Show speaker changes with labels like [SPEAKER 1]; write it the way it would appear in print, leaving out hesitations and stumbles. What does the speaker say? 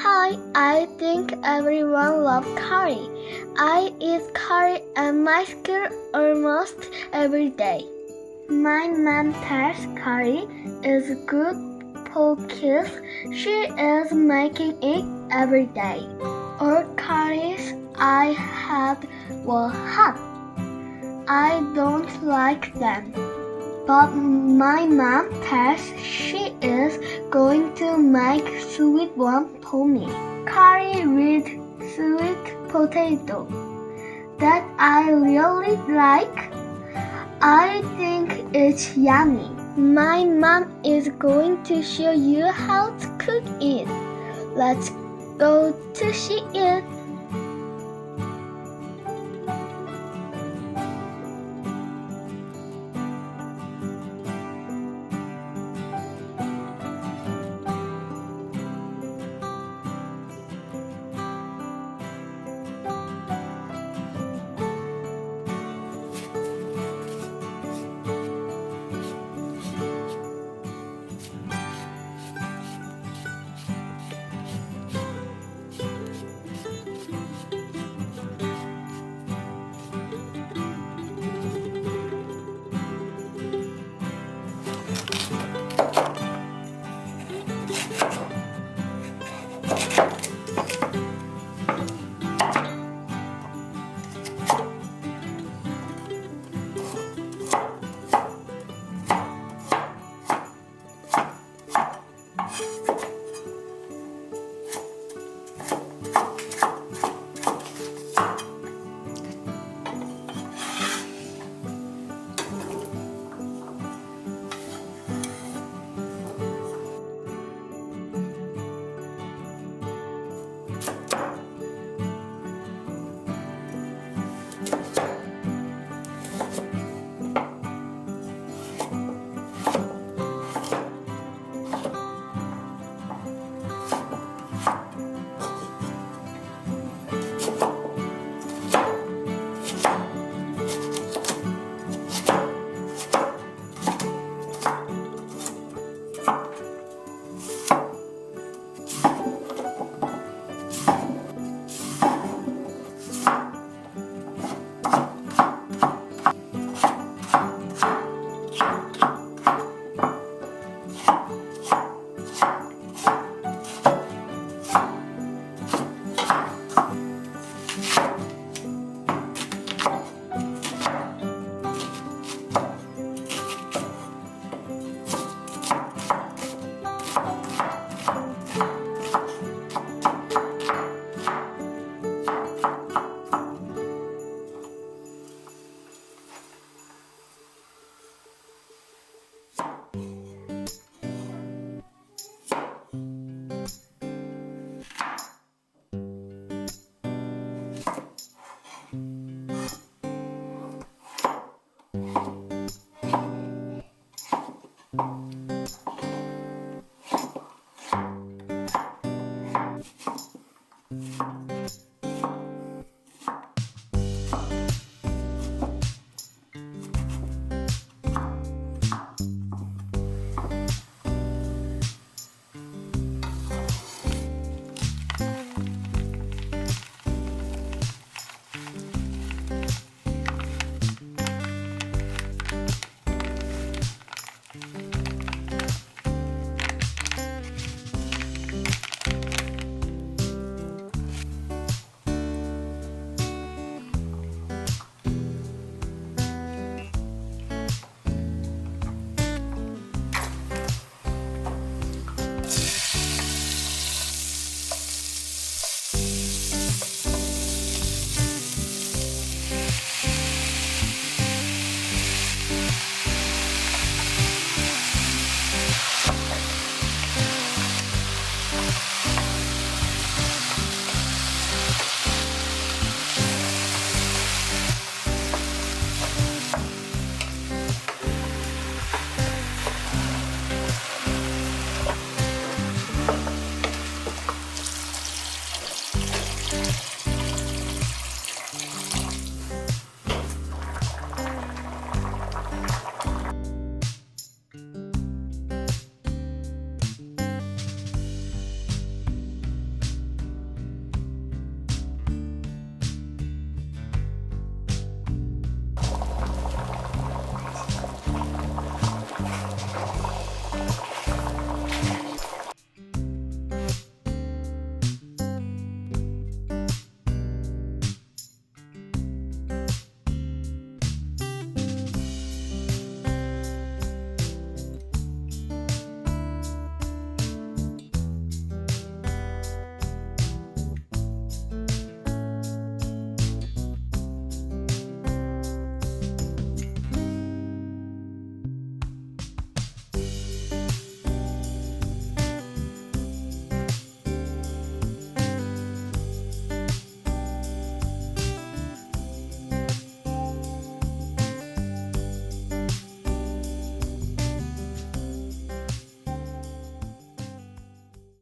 [SPEAKER 1] Hi, I think everyone loves curry. I eat curry at my school almost every day. My mom tells curry is good because she is making it every day. All curries I had were hot. I don't like them. But my mom says she is going to make sweet one for me. Curry with sweet potato that I really like. I think it's yummy. My mom is going to show you how to cook it. Let's go to see it.